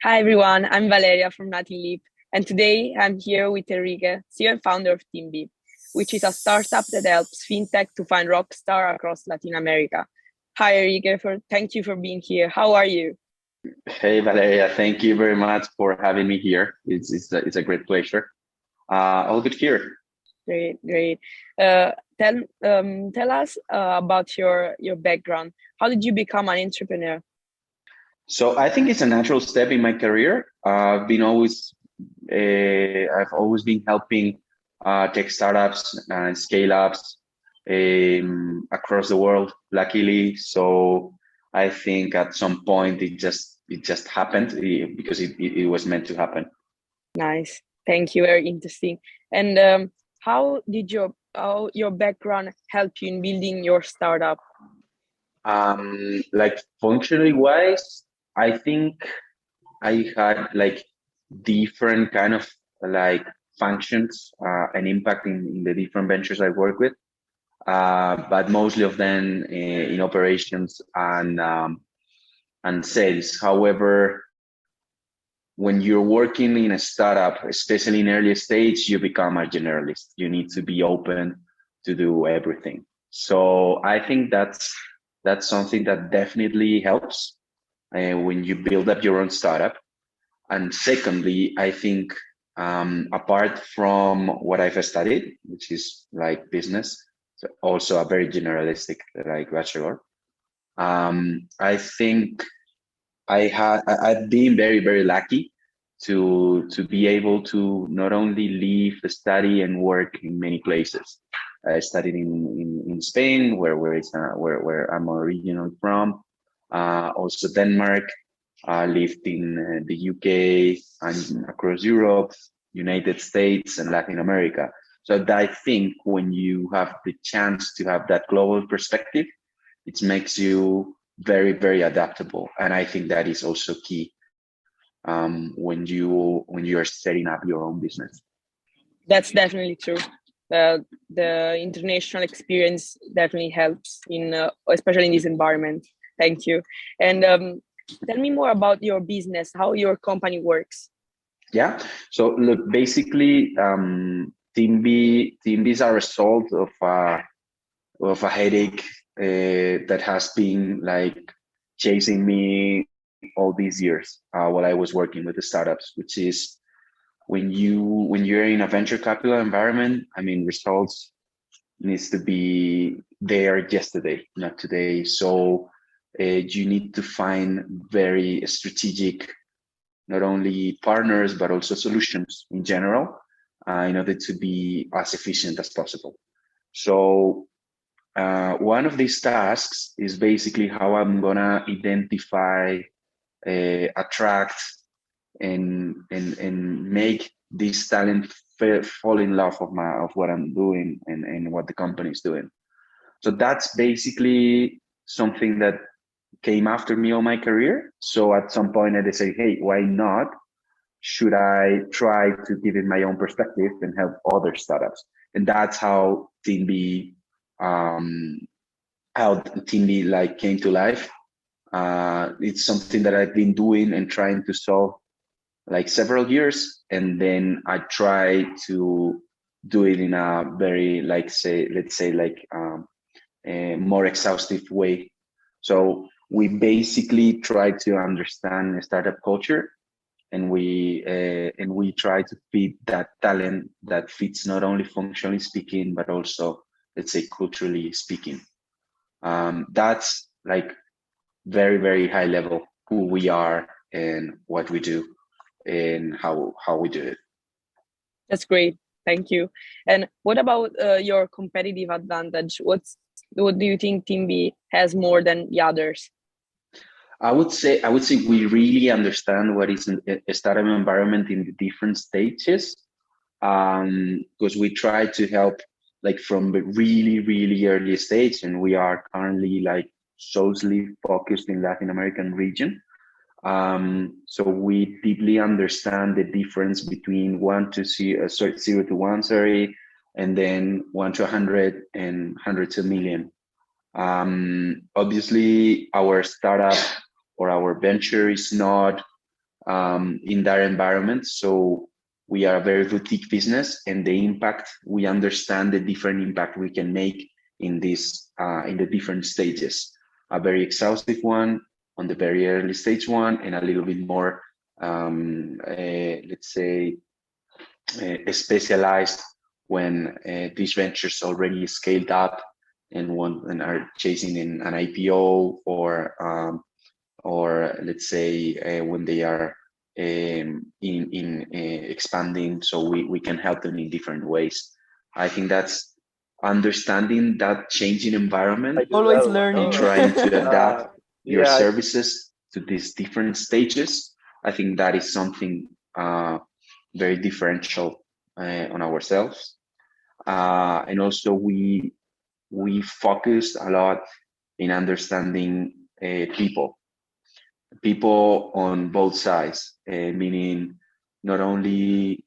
Hi everyone, I'm Valeria from Nothing Leap, and today I'm here with Enrique, CEO and founder of Timbi, which is a startup that helps FinTech to find Rockstar across Latin America. Hi Enrique, thank you for being here. How are you? Hey Valeria, thank you very much for having me here. It's a great pleasure. All good here. Great, great. Uh, tell us about your background. How did you become an entrepreneur? So I think it's a natural step in my career. I've always been helping tech startups and scale ups across the world. Luckily, so I think at some point it just happened because it was meant to happen. Nice, thank you. Very interesting. And how your background help you in building your startup? Like functionally wise, I think I had like different kind of like functions and impact in the different ventures I work with, but mostly of them in operations and sales. However, when you're working in a startup, especially in early stage, you become a generalist. You need to be open to do everything. So I think that's something that definitely helps when you build up your own startup. And secondly, I think apart from what I've studied, which is like business, so also a very generalistic like bachelor, I think I've been very lucky to be able to not only live, study, and work in many places. I studied in Spain, where I'm originally from. Also Denmark. Lived in the UK and across Europe, United States, and Latin America. So I think when you have the chance to have that global perspective, it makes you very adaptable, and I think that is also key when you are setting up your own business. That's definitely true. The international experience definitely helps especially in this environment. Thank you. And tell me more about your business, how your company works. Yeah. So look, basically, Timbi is a result of a headache that has been like chasing me all these years while I was working with the startups, which is when you're in a venture capital environment. I mean, results needs to be there yesterday, not today. So you need to find very strategic, not only partners but also solutions in general, in order to be as efficient as possible. So one of these tasks is basically how I'm gonna identify, attract, and make this talent fall in love of what I'm doing and what the company is doing. So that's basically something that came after me all my career. So at some point I decided, hey, why not? Should I try to give it my own perspective and help other startups? And that's um, how Timbi like came to life. It's something that I've been doing and trying to solve like several years, and then I try to do it in a very let's say like a more exhaustive way. So we basically try to understand the startup culture, and we try to feed that talent that fits not only functionally speaking but also, let's say, culturally speaking. That's like very high level who we are and what we do and how we do it. That's great. Thank you. And what about your competitive advantage? What do you think Timbi has more than the others? I would say we really understand what is a startup environment in the different stages, because we try to help like from the really early stage, and we are currently like solely focused in Latin American region. So we deeply understand the difference between zero to one, sorry, and then 1 to 100 and 100 to 1 million. Obviously, our startup or our venture is not in that environment. So we are a very boutique business, and the impact, we understand the different impact we can make in this in the different stages. A very exhaustive one on the very early stage one, and a little bit more, let's say, specialized when these ventures already scaled up and are chasing in an IPO, or let's say when they are in expanding, so we can help them in different ways. I think that's understanding that changing environment, Always learning. and trying to adapt your services to these different stages. I think that is something very differential on ourselves. And also we focused a lot in understanding people on both sides, meaning not only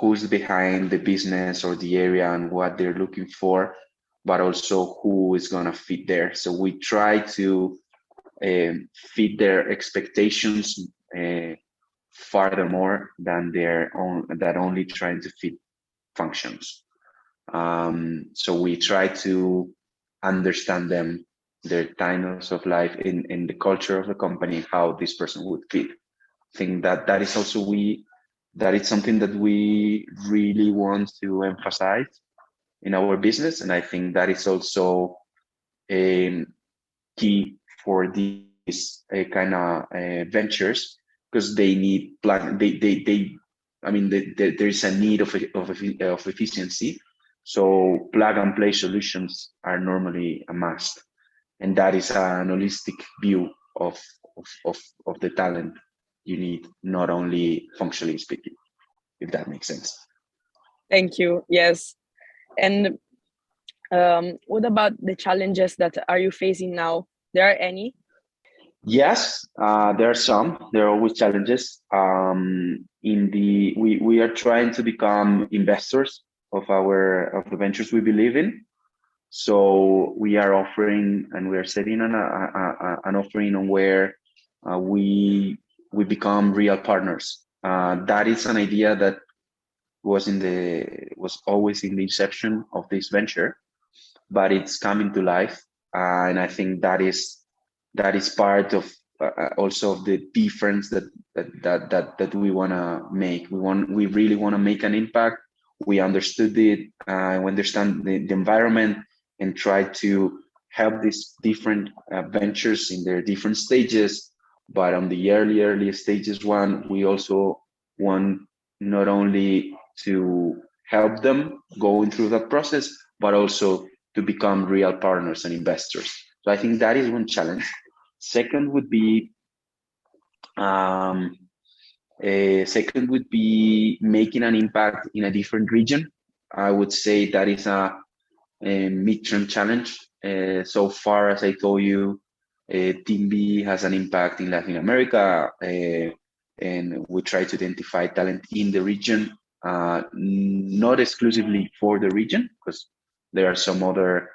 who's behind the business or the area and what they're looking for, but also who is going to fit there. So we try to fit their expectations furthermore than only trying to fit functions. So we try to understand them, their times of life in the culture of the company, how this person would fit. I think that is also that is something that we really want to emphasize in our business, and I think that is also key for these kind of ventures, because they need plan. I mean, there is a need of efficiency. So plug and play solutions are normally a must, and that is an holistic view of the talent you need, not only functionally speaking, if that makes sense. Thank you. Yes. And what about the challenges that are you facing now? There are any? Yes, there are some. There are always challenges. We are trying to become investors of the ventures we believe in. So we are offering, and we are setting an offering on where we become real partners. That is an idea that was always in the inception of this venture, but it's coming to life, and I think that is part of also of the difference that we want to make. We really want to make an impact. We understood it. We understand the environment, and try to help these different ventures in their different stages. But on the early stages we also want not only to help them going through that process, but also to become real partners and investors. So I think that is one challenge. Second would be making an impact in a different region. I would say that is a midterm challenge. So far, as I told you, Timbi has an impact in Latin America, and we try to identify talent in the region, not exclusively for the region, because there are some other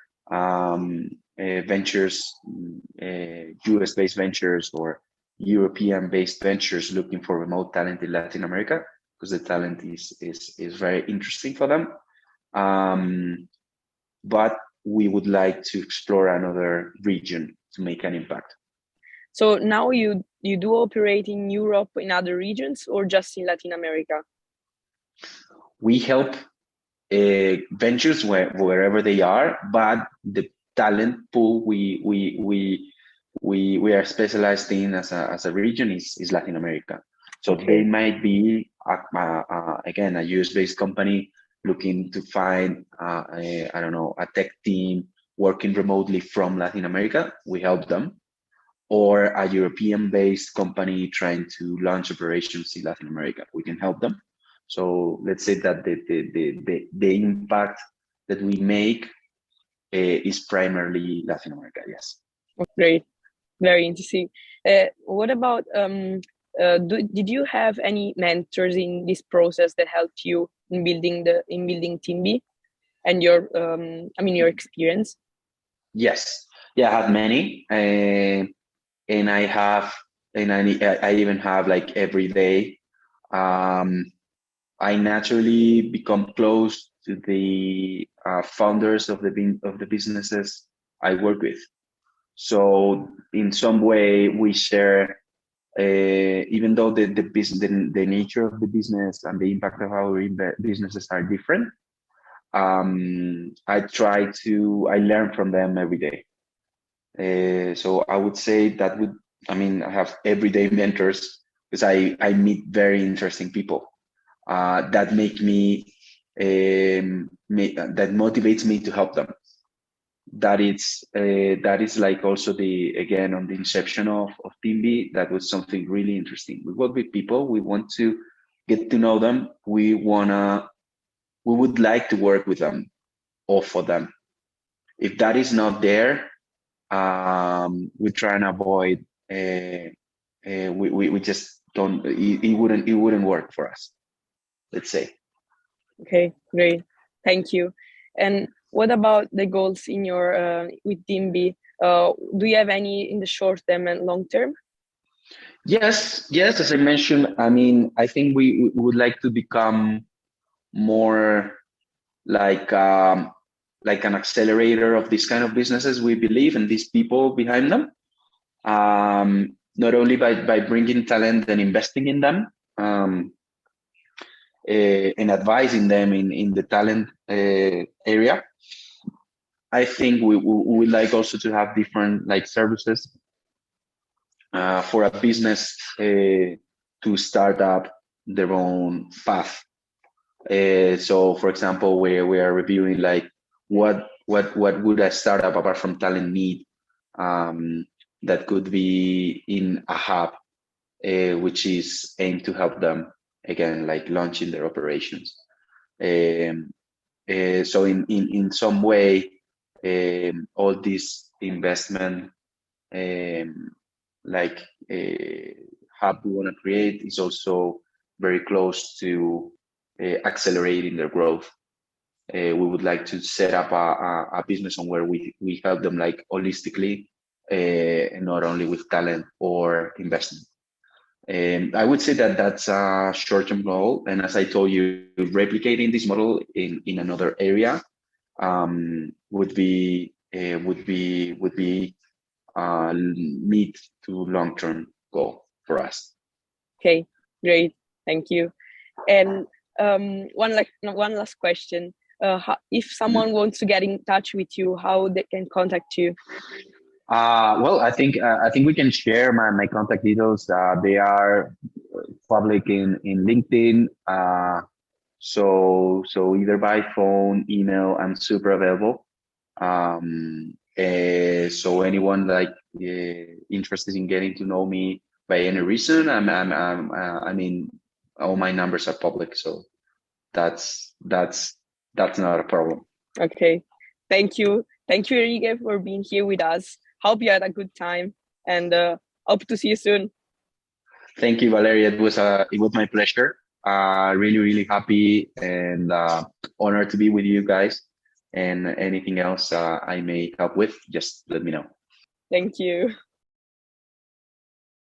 ventures, US-based ventures or European-based ventures looking for remote talent in Latin America, because the talent is very interesting for them. But we would like to explore another region to make an impact. So now you do operate in Europe, in other regions, or just in Latin America? We help ventures wherever they are, but the talent pool we are specialized in as a region is Latin America. So okay. They might be again a US-based company looking to find a tech team working remotely from Latin America. We help them, or a European-based company trying to launch operations in Latin America. We can help them. So let's say that the impact that we make is primarily Latin America. Yes. Great, very interesting. What about did you have any mentors in this process that helped you in building Timbi and your experience? Yes, yeah, I had many, and I have and I even have like every day. I naturally become close to the founders of the businesses I work with. So in some way, we share. Even though the nature of the business and the impact of our businesses are different, I learn from them every day. So I would say I have everyday mentors because I meet very interesting people that make me, that motivates me to help them. That is like also again, on the inception of Timbi, that was something really interesting. We work with people, we want to get to know them, we would like to work with them or for them. If that is not there, we try and avoid. We just don't. It wouldn't work for us, let's say. Okay, great, thank you. And what about the goals in your with Timbi? Do you have any in the short term and long term? Yes. As I mentioned, I think we would like to become more like an accelerator of this kind of businesses. We believe in these people behind them, not only by bringing talent and investing in them, and advising them in the talent area. I think we would like also to have different like services for a business to start up their own path. So, for example, we are reviewing like what would a startup apart from talent need, that could be in a hub, which is aimed to help them again, like launching their operations. So in some way, all this investment, like hub we want to create, is also very close to accelerating their growth. We would like to set up a business on where we help them like holistically, and not only with talent or investment. I would say that that's a short-term goal. And as I told you, replicating this model in another area would be mid to long-term goal for us. Okay, great, thank you. And one last question. If someone wants to get in touch with you, how they can contact you? Well, I think we can share my contact details. They are public in LinkedIn. So either by phone, email, I'm super available. So anyone like interested in getting to know me by any reason, I mean, all my numbers are public, so that's not a problem. Okay, thank you, Enrique, for being here with us. Hope you had a good time, and hope to see you soon. Thank you, Valeria. It was my pleasure. Really happy and honored to be with you guys. And anything else I may help with, just let me know. Thank you.